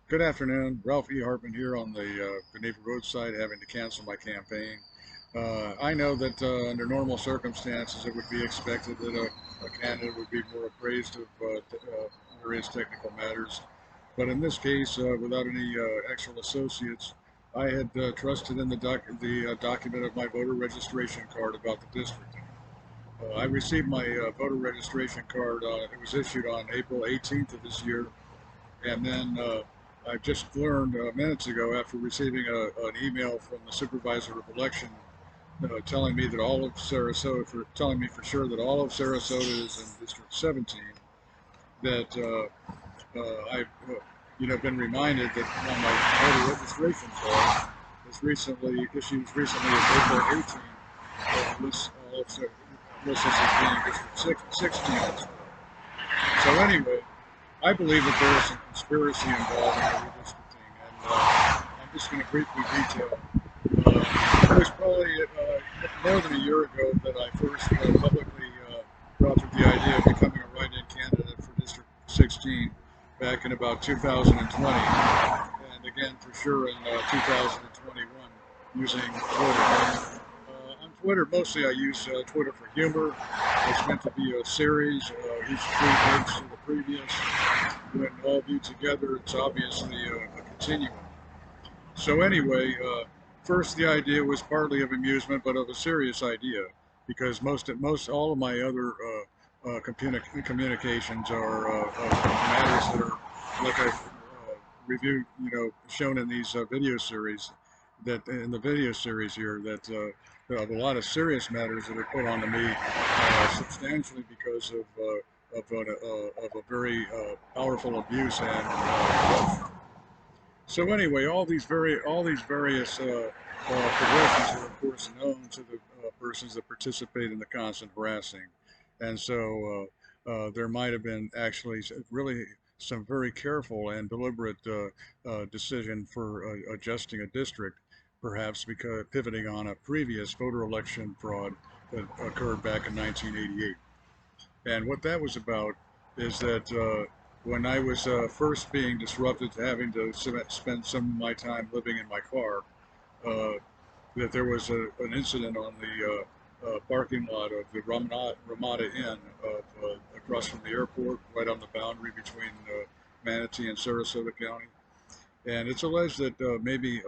Good afternoon. Ralph E. Hartman here on the Geneva roadside, having to cancel my campaign. I know that under normal circumstances it would be expected that a candidate would be more appraised of various technical matters. But in this case, without any actual associates, I had trusted in the document of my voter registration card about the district. I received my voter registration card. It was issued on April 18th of this year. And then I just learned minutes ago, after receiving an email from the supervisor of election, telling me that all of Sarasota, telling me for sure that all of Sarasota is in District 17, that I've been reminded that on my voter registration card was recently issued recently as April 18th, lists all of lists us as being District 16. So anyway, I believe that there is some conspiracy involved in the redistricting, and I'm just going to briefly detail. It was probably more than a year ago that I first publicly brought up the idea of becoming a write-in candidate for District 16 back in about 2020, and again for sure in 2021 using Twitter. On Twitter, mostly I use Twitter for humor. It's meant to be a series. Each tweet links to the previous. When all viewed together, it's obviously a continuum. So anyway, first the idea was partly of amusement, but of a serious idea, because most all of my other communications are matters that are like I've reviewed, shown in these video series, that in the video series here that of a lot of serious matters that are put onto me substantially because of a very powerful abuse and so anyway, all these various progressions are of course known to the persons that participate in the constant harassing, and so there might have been actually really some very careful and deliberate decision for adjusting a district, perhaps because pivoting on a previous voter election fraud that occurred back in 1988. And what that was about is that when I was first being disrupted to having to spend some of my time living in my car, uh, that there was an incident on the parking lot of the Ramada Inn across from the airport, right on the boundary between Manatee and Sarasota County. And it's alleged that maybe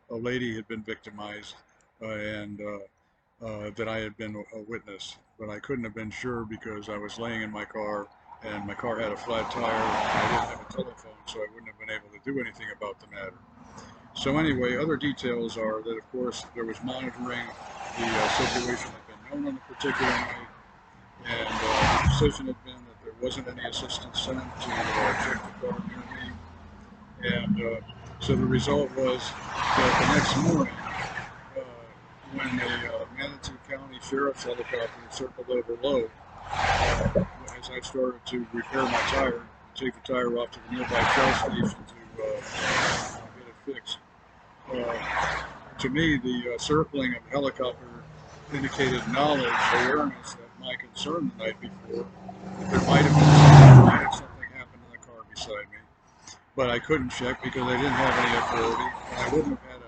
a lady had been victimized and that I had been a witness, but I couldn't have been sure because I was laying in my car and my car had a flat tire and I didn't have a telephone, so I wouldn't have been able to do anything about the matter. So anyway, other details are that of course there was monitoring. The situation had been known on a particular night, and the decision had been that there wasn't any assistance sent to check the car near me, and so the result was that the next morning uh, when a Manatee County Sheriff's helicopter circled over low, as I started to repair my tire, take the tire off to the nearby Shell station to get it fixed. To me, the circling of the helicopter indicated knowledge, awareness of my concern the night before, that there might have been something happened in the car beside me. But I couldn't check because I didn't have any authority, and I wouldn't have had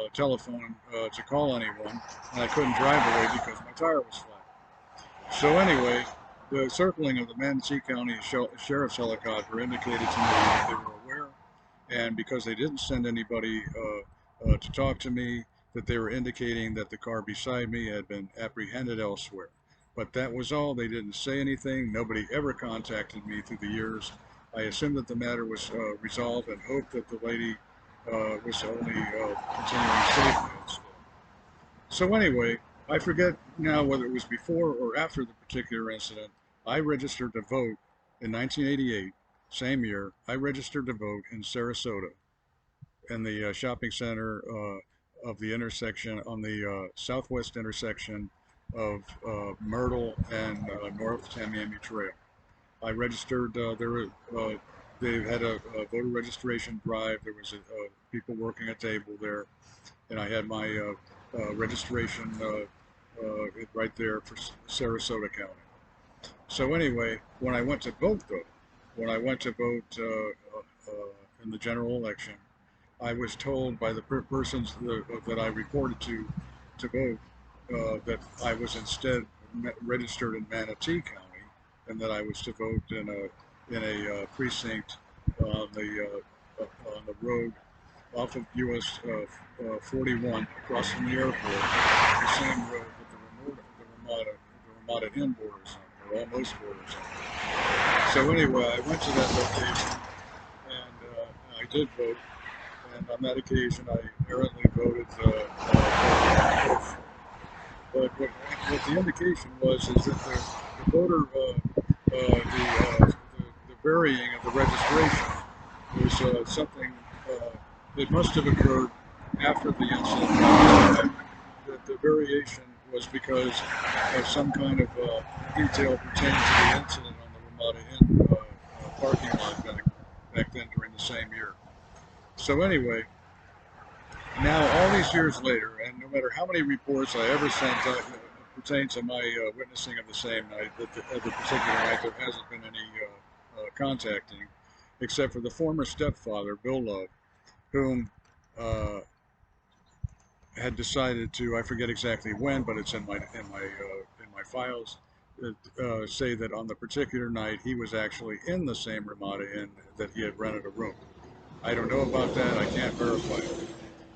a telephone to call anyone, and I couldn't drive away because my tire was flat. So anyway, the circling of the Manatee County Sheriff's helicopter indicated to me that they were aware, and because they didn't send anybody to talk to me, that they were indicating that the car beside me had been apprehended elsewhere. But that was all. They didn't say anything. Nobody ever contacted me through the years. I assumed that the matter was resolved and hoped that the lady was only continuing safely instead. So anyway, I forget now whether it was before or after the particular incident. I registered to vote in 1988, same year. I registered to vote in Sarasota in the shopping center of the intersection on the southwest intersection of Myrtle and North Tamiami Trail. I registered. They had a voter registration drive. There was people working a table there, and I had my registration right there for Sarasota County. So anyway, when I went to vote, though, when I went to vote in the general election, I was told by the persons that I reported to vote that I was instead registered in Manatee County, and that I was to vote in a precinct on on the road off of US 41 across from the airport, the same road that the Ramada Inn borders on, or almost borders on. So anyway, I went to that location, and I did vote, and on that occasion I errantly voted for both. But what the indication was is that the voter, the varying of the registration was something that must have occurred after the incident. The variation was because of some kind of detail pertaining to the incident on the Ramada Inn parking lot back then during the same year. So anyway, now all these years later, and no matter how many reports I ever sent pertain to my witnessing of the same night, of the particular night, there hasn't been any contacting, except for the former stepfather, Bill Love, whom had decided to, I forget exactly when, but it's in my files, say that on the particular night he was actually in the same Ramada Inn, that he had rented a room. I don't know about that. I can't verify it.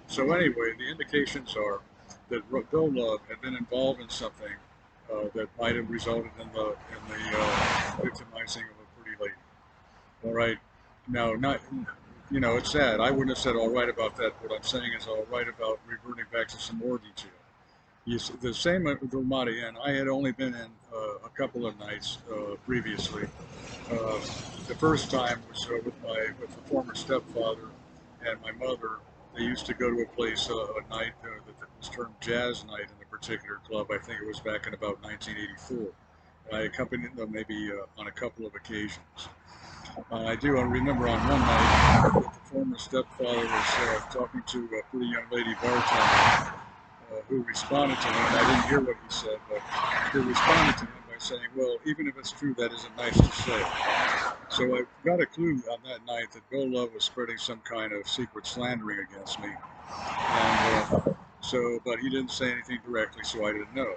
So anyway, the indications are that Bill Love had been involved in something that might have resulted in the victimizing of a pretty lady. All right. Now, not, it's sad. I wouldn't have said all right about that. What I'm saying is all right about reverting back to some more detail. The same at the Ramada Inn, I had only been in a couple of nights previously. The first time was with the former stepfather and my mother. They used to go to a place a night that was termed Jazz Night in a particular club. I think it was back in about 1984. And I accompanied them maybe on a couple of occasions. I do remember on one night that the former stepfather was talking to a pretty young lady bartender who responded to him. I didn't hear what he said, but who responded to him by saying, well, even if it's true, that isn't nice to say. So I got a clue on that night that Bill Love was spreading some kind of secret slandering against me. And but he didn't say anything directly, so I didn't know.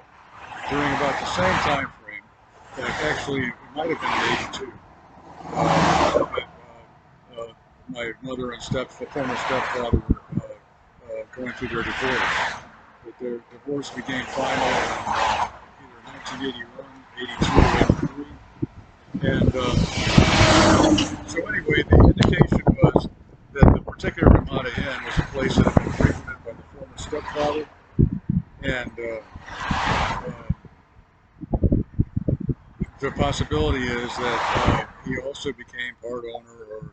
During about the same time frame, actually, it might have been in '82, my mother and former stepfather were going through their divorce. But their divorce became final in either 1981, 82, or 83. And so anyway, the indication was that the particular Ramada Inn was a place that had been frequented by the former stepfather, and the possibility is that he also became part owner, or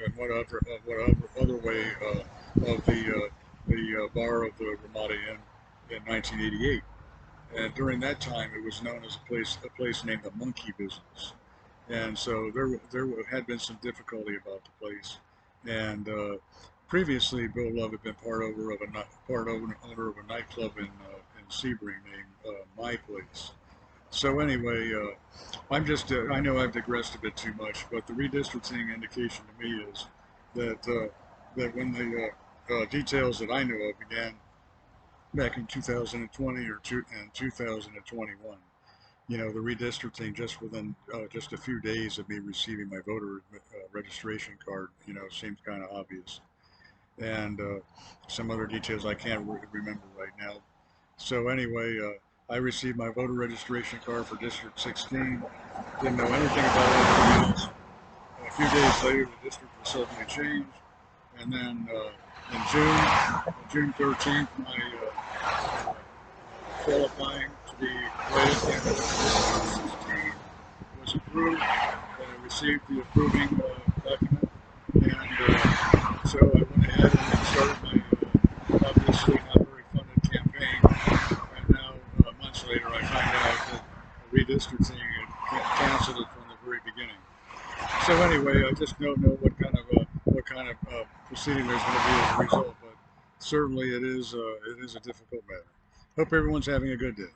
in whatever other way, of the bar of the Ramada Inn in 1988. And during that time, it was known as a place named the Monkey Business. And so there had been some difficulty about the place. And previously, Bill Love had been part owner of a nightclub in Sebring named My Place. So anyway, I know I've digressed a bit too much, but the redistricting indication to me is that when the details that I know of began back in 2020 or 2021, the redistricting just within just a few days of me receiving my voter registration card, seems kind of obvious. And some other details I can't remember right now. So anyway, I received my voter registration card for District 16. Didn't know anything about anything else. A few days later, the district was suddenly changed. And then in June 13th, my qualifying to be placed in District 16 was approved. I received the approving document. And so I went ahead and started my obviously not very funded campaign. And now, months later, I find out that redistricting had canceled it from the very beginning. So anyway, I just don't know what kind of proceeding there's going to be as a result, but certainly it is a difficult matter. Hope everyone's having a good day.